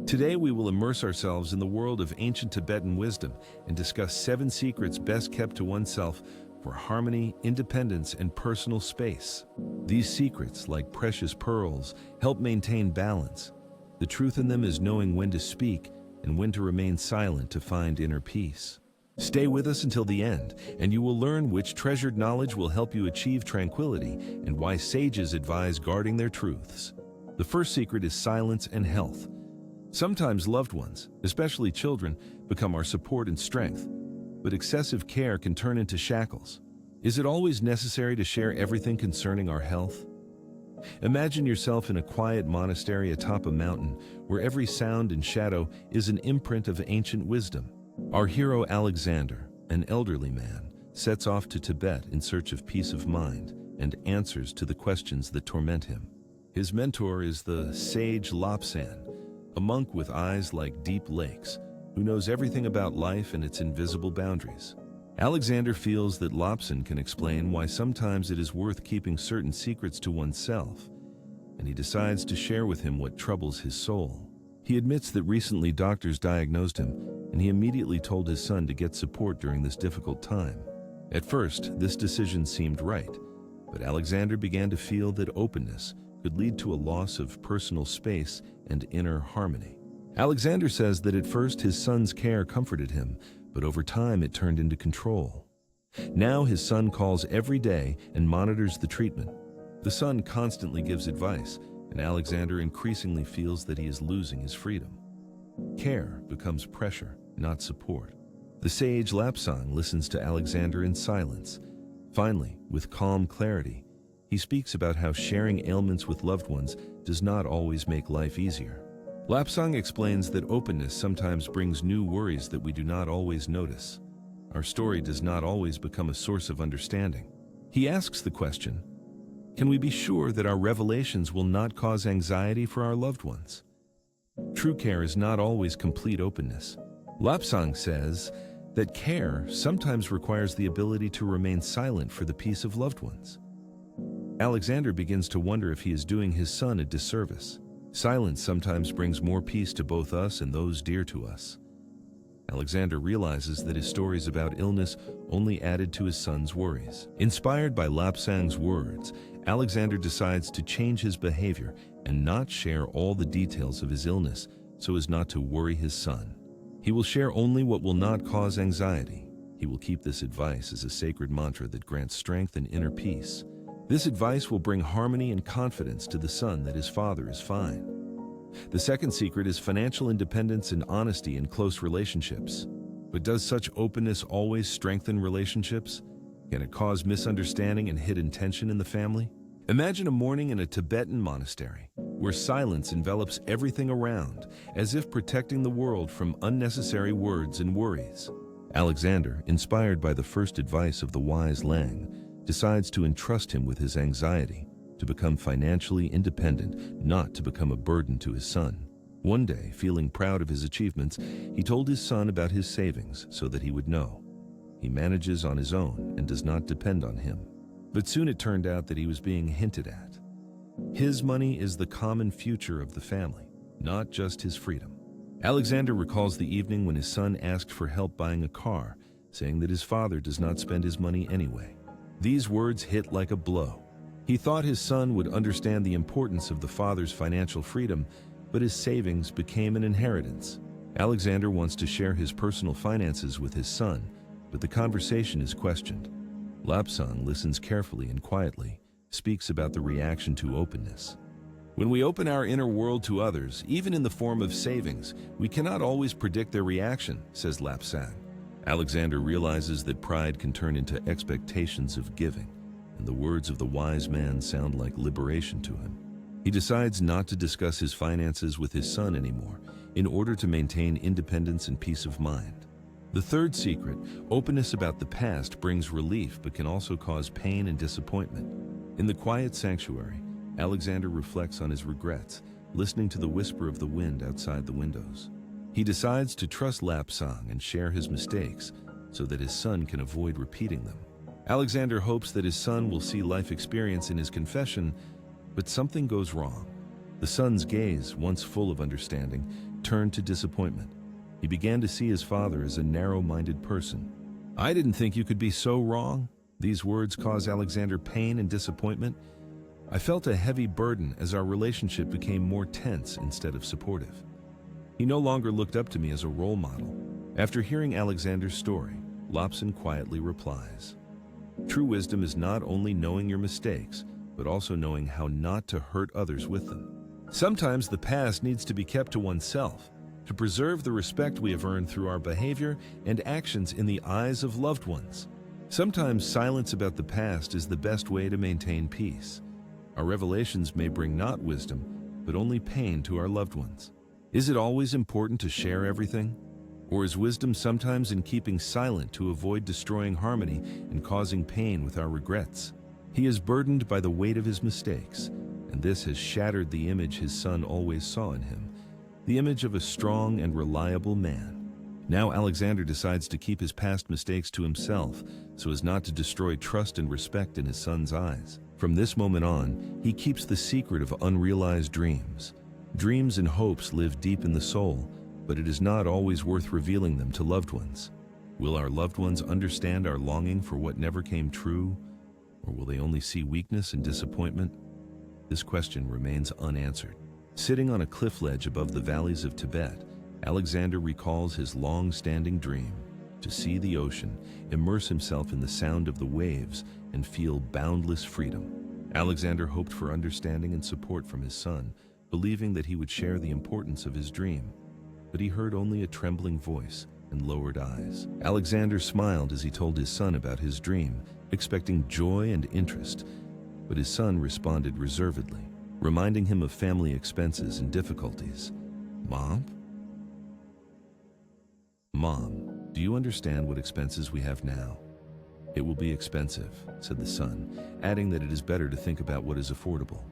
Today we will immerse ourselves in the world of ancient Tibetan wisdom and discuss 7 secrets best kept to oneself for harmony, independence, and personal space. These secrets, like precious pearls, help maintain balance. The truth in them is knowing when to speak and when to remain silent to find inner peace. Stay with us until the end, and you will learn which treasured knowledge will help you achieve tranquility and why sages advise guarding their truths. The first secret is silence and health. Sometimes loved ones, especially children, become our support and strength, but excessive care can turn into shackles. Is it always necessary to share everything concerning our health? Imagine yourself in a quiet monastery atop a mountain where every sound and shadow is an imprint of ancient wisdom. Our hero Alexander, an elderly man, sets off to Tibet in search of peace of mind and answers to the questions that torment him. His mentor is the sage Lobsang, a monk with eyes like deep lakes, who knows everything about life and its invisible boundaries. Alexander feels that Lobsang can explain why sometimes it is worth keeping certain secrets to oneself, and he decides to share with him what troubles his soul. He admits that recently doctors diagnosed him, and he immediately told his son to get support during this difficult time. At first, this decision seemed right, but Alexander began to feel that openness could lead to a loss of personal space and inner harmony. Alexander says that at first his son's care comforted him, but over time it turned into control. Now his son calls every day and monitors the treatment. The son constantly gives advice, and Alexander increasingly feels that he is losing his freedom. Care becomes pressure, not support. The sage Lobsang listens to Alexander in silence. Finally, with calm clarity, he speaks about how sharing ailments with loved ones does not always make life easier. Lobsang explains that openness sometimes brings new worries that we do not always notice. Our story does not always become a source of understanding. He asks the question, can we be sure that our revelations will not cause anxiety for our loved ones? True care is not always complete openness. Lobsang says that care sometimes requires the ability to remain silent for the peace of loved ones. Alexander begins to wonder if he is doing his son a disservice. Silence sometimes brings more peace to both us and those dear to us. Alexander realizes that his stories about illness only added to his son's worries. Inspired by Lobsang's words, Alexander decides to change his behavior and not share all the details of his illness so as not to worry his son. He will share only what will not cause anxiety. He will keep this advice as a sacred mantra that grants strength and inner peace. This advice will bring harmony and confidence to the son that his father is fine. The second secret is financial independence and honesty in close relationships. But does such openness always strengthen relationships? Can it cause misunderstanding and hidden tension in the family? Imagine a morning in a Tibetan monastery, where silence envelops everything around, as if protecting the world from unnecessary words and worries. Alexander, inspired by the first advice of the wise Lang, decides to entrust him with his anxiety, to become financially independent, not to become a burden to his son. One day, feeling proud of his achievements, he told his son about his savings so that he would know. He manages on his own and does not depend on him. But soon it turned out that he was being hinted at. His money is the common future of the family, not just his freedom. Alexander recalls the evening when his son asked for help buying a car, saying that his father does not spend his money anyway. These words hit like a blow. He thought his son would understand the importance of the father's financial freedom, but his savings became an inheritance. Alexander wants to share his personal finances with his son, but the conversation is questioned. Lobsang listens carefully and quietly, speaks about the reaction to openness. When we open our inner world to others, even in the form of savings, we cannot always predict their reaction, says Lobsang. Alexander realizes that pride can turn into expectations of giving, and the words of the wise man sound like liberation to him. He decides not to discuss his finances with his son anymore, in order to maintain independence and peace of mind. The third secret, openness about the past, brings relief but can also cause pain and disappointment. In the quiet sanctuary, Alexander reflects on his regrets, listening to the whisper of the wind outside the windows. He decides to trust Lobsang and share his mistakes so that his son can avoid repeating them. Alexander hopes that his son will see life experience in his confession, but something goes wrong. The son's gaze, once full of understanding, turned to disappointment. He began to see his father as a narrow-minded person. "I didn't think you could be so wrong." These words caused Alexander pain and disappointment. I felt a heavy burden as our relationship became more tense instead of supportive. He no longer looked up to me as a role model. After hearing Alexander's story, Lobson quietly replies, "True wisdom is not only knowing your mistakes, but also knowing how not to hurt others with them. Sometimes the past needs to be kept to oneself to preserve the respect we have earned through our behavior and actions in the eyes of loved ones. Sometimes silence about the past is the best way to maintain peace. Our revelations may bring not wisdom, but only pain to our loved ones. Is it always important to share everything? Or is wisdom sometimes in keeping silent to avoid destroying harmony and causing pain with our regrets?" He is burdened by the weight of his mistakes, and this has shattered the image his son always saw in him, the image of a strong and reliable man. Now Alexander decides to keep his past mistakes to himself so as not to destroy trust and respect in his son's eyes. From this moment on, he keeps the secret of unrealized dreams. Dreams and hopes live deep in the soul, but it is not always worth revealing them to loved ones. Will our loved ones understand our longing for what never came true, or will they only see weakness and disappointment? This question remains unanswered. Sitting on a cliff ledge above the valleys of Tibet, Alexander recalls his long-standing dream to see the ocean, immerse himself in the sound of the waves, and feel boundless freedom. Alexander hoped for understanding and support from his son, believing that he would share the importance of his dream. But he heard only a trembling voice and lowered eyes. Alexander smiled as he told his son about his dream, expecting joy and interest, but his son responded reservedly, reminding him of family expenses and difficulties. Mom, do you understand what expenses we have now? It will be expensive, said the son, adding that it is better to think about what is affordable.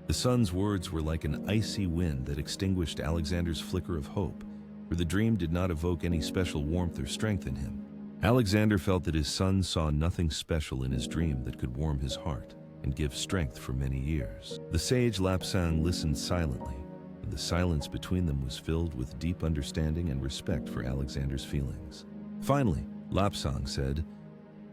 The son's words were like an icy wind that extinguished Alexander's flicker of hope, for the dream did not evoke any special warmth or strength in him. Alexander felt that his son saw nothing special in his dream that could warm his heart and give strength for many years. The sage Lapsang listened silently, and the silence between them was filled with deep understanding and respect for Alexander's feelings. Finally, Lapsang said,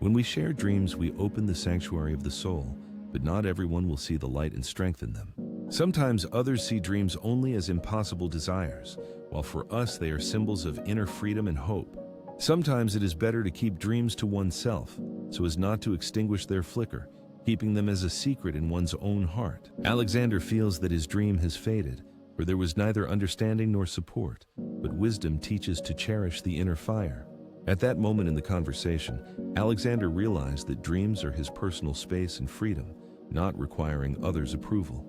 "When we share dreams, we open the sanctuary of the soul, but not everyone will see the light and strength in them. Sometimes others see dreams only as impossible desires, while for us they are symbols of inner freedom and hope. Sometimes it is better to keep dreams to oneself, so as not to extinguish their flicker, keeping them as a secret in one's own heart." Alexander feels that his dream has faded, for there was neither understanding nor support, but wisdom teaches to cherish the inner fire. At that moment in the conversation, Alexander realized that dreams are his personal space and freedom, not requiring others' approval.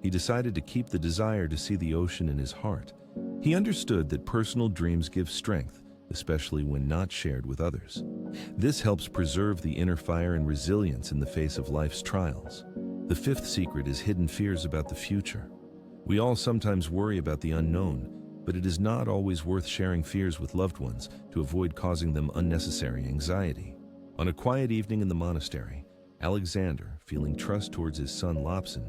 He decided to keep the desire to see the ocean in his heart. He understood that personal dreams give strength, especially when not shared with others. This helps preserve the inner fire and resilience in the face of life's trials. The fifth secret is hidden fears about the future. We all sometimes worry about the unknown, but it is not always worth sharing fears with loved ones to avoid causing them unnecessary anxiety. On a quiet evening in the monastery, Alexander, feeling trust towards his son Lobson,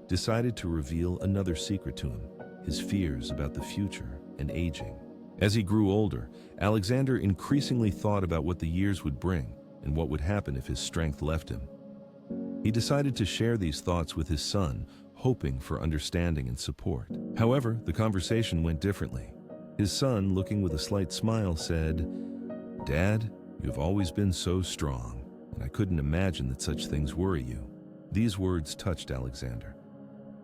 decided to reveal another secret to him, his fears about the future and aging. As he grew older, Alexander increasingly thought about what the years would bring and what would happen if his strength left him. He decided to share these thoughts with his son, hoping for understanding and support. However, the conversation went differently. His son, looking with a slight smile, said, "Dad, you've always been so strong, and I couldn't imagine that such things worry you." These words touched Alexander.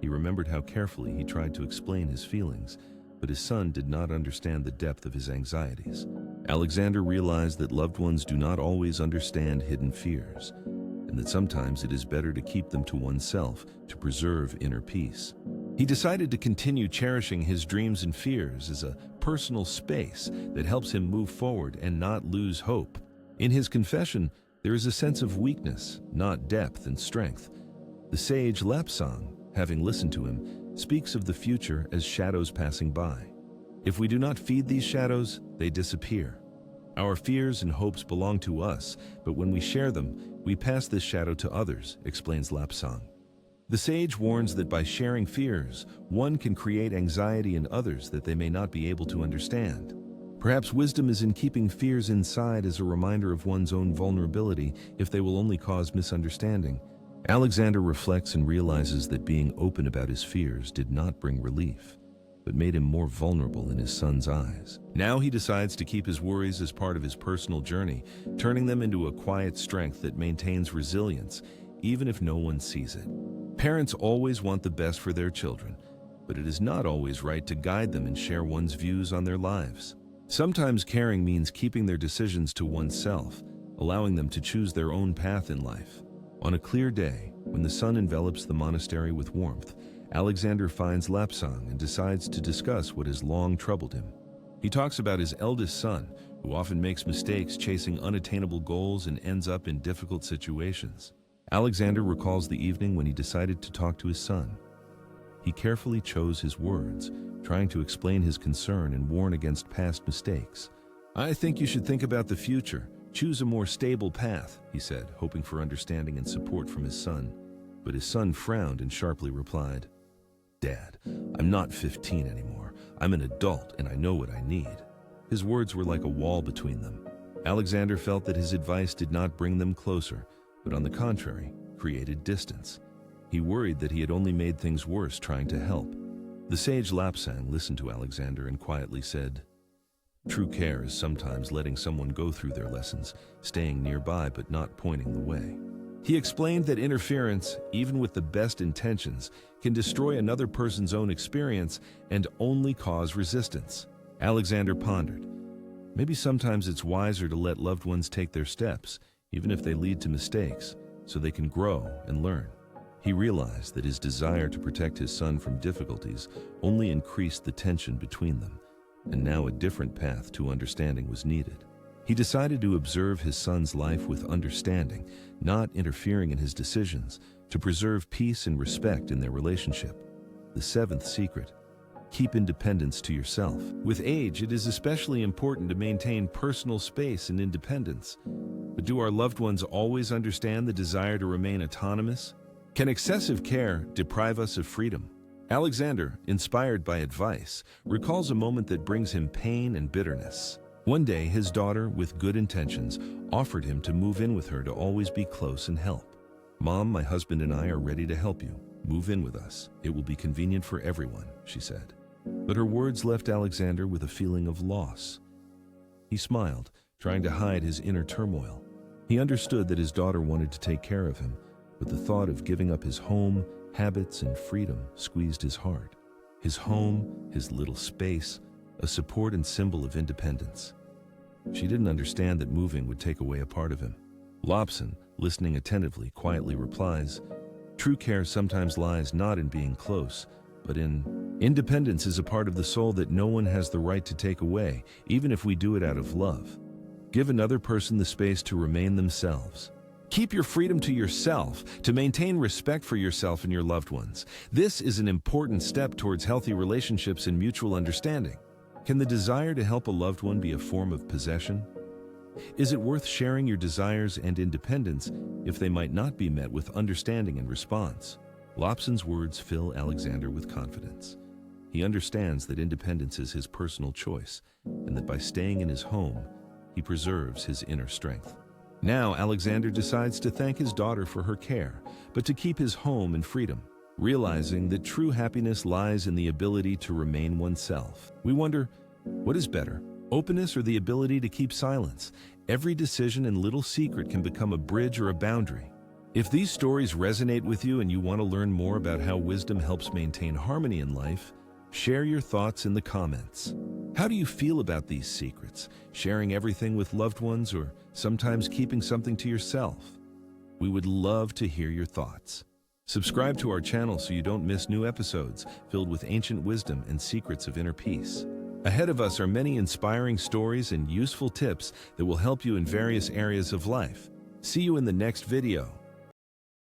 He remembered how carefully he tried to explain his feelings, but his son did not understand the depth of his anxieties. Alexander realized that loved ones do not always understand hidden fears, and that sometimes it is better to keep them to oneself to preserve inner peace. He decided to continue cherishing his dreams and fears as a personal space that helps him move forward and not lose hope. In his confession, there is a sense of weakness, not depth and strength. The sage Lapsang, having listened to him, speaks of the future as shadows passing by. If we do not feed these shadows, they disappear. Our fears and hopes belong to us, but when we share them, we pass this shadow to others, explains Lapsang. The sage warns that by sharing fears, one can create anxiety in others that they may not be able to understand. Perhaps wisdom is in keeping fears inside as a reminder of one's own vulnerability if they will only cause misunderstanding. Alexander reflects and realizes that being open about his fears did not bring relief, but made him more vulnerable in his son's eyes. Now he decides to keep his worries as part of his personal journey, turning them into a quiet strength that maintains resilience, even if no one sees it. Parents always want the best for their children, but it is not always right to guide them and share one's views on their lives. Sometimes caring means keeping their decisions to oneself, allowing them to choose their own path in life. On a clear day, when the sun envelops the monastery with warmth, Alexander finds Lapsang and decides to discuss what has long troubled him. He talks about his eldest son, who often makes mistakes chasing unattainable goals and ends up in difficult situations. Alexander recalls the evening when he decided to talk to his son. He carefully chose his words, trying to explain his concern and warn against past mistakes. "I think you should think about the future. Choose a more stable path," he said, hoping for understanding and support from his son. But his son frowned and sharply replied, "Dad, I'm not 15 anymore. I'm an adult and I know what I need." His words were like a wall between them. Alexander felt that his advice did not bring them closer, but on the contrary, created distance. He worried that he had only made things worse trying to help. The sage Lapsang listened to Alexander and quietly said, "True care is sometimes letting someone go through their lessons, staying nearby but not pointing the way." He explained that interference, even with the best intentions, can destroy another person's own experience and only cause resistance. Alexander pondered. Maybe sometimes it's wiser to let loved ones take their steps, even if they lead to mistakes, so they can grow and learn. He realized that his desire to protect his son from difficulties only increased the tension between them, and now a different path to understanding was needed. He decided to observe his son's life with understanding, not interfering in his decisions, to preserve peace and respect in their relationship. The seventh secret: keep independence to yourself. With age, it is especially important to maintain personal space and independence. But do our loved ones always understand the desire to remain autonomous? Can excessive care deprive us of freedom? Alexander, inspired by advice, recalls a moment that brings him pain and bitterness. One day, his daughter, with good intentions, offered him to move in with her to always be close and help. "Mom, my husband and I are ready to help you. Move in with us. It will be convenient for everyone," she said. But her words left Alexander with a feeling of loss. He smiled, trying to hide his inner turmoil. He understood that his daughter wanted to take care of him, but the thought of giving up his home, habits, and freedom squeezed his heart. His home, his little space, a support and symbol of independence. She didn't understand that moving would take away a part of him. Lobson, listening attentively, quietly replies, "True care sometimes lies not in being close, but in independence is a part of the soul that no one has the right to take away, even if we do it out of love. Give another person the space to remain themselves. Keep your freedom to yourself, to maintain respect for yourself and your loved ones. This is an important step towards healthy relationships and mutual understanding." Can the desire to help a loved one be a form of possession? Is it worth sharing your desires and independence if they might not be met with understanding and response? Lobson's words fill Alexander with confidence. He understands that independence is his personal choice, and that by staying in his home, he preserves his inner strength. Now Alexander decides to thank his daughter for her care, but to keep his home and freedom, realizing that true happiness lies in the ability to remain oneself. We wonder, what is better, openness or the ability to keep silence? Every decision and little secret can become a bridge or a boundary. If these stories resonate with you and you want to learn more about how wisdom helps maintain harmony in life, share your thoughts in the comments. How do you feel about these secrets? Sharing everything with loved ones or sometimes keeping something to yourself? We would love to hear your thoughts. Subscribe to our channel so you don't miss new episodes filled with ancient wisdom and secrets of inner peace. Ahead of us are many inspiring stories and useful tips that will help you in various areas of life. See you in the next video.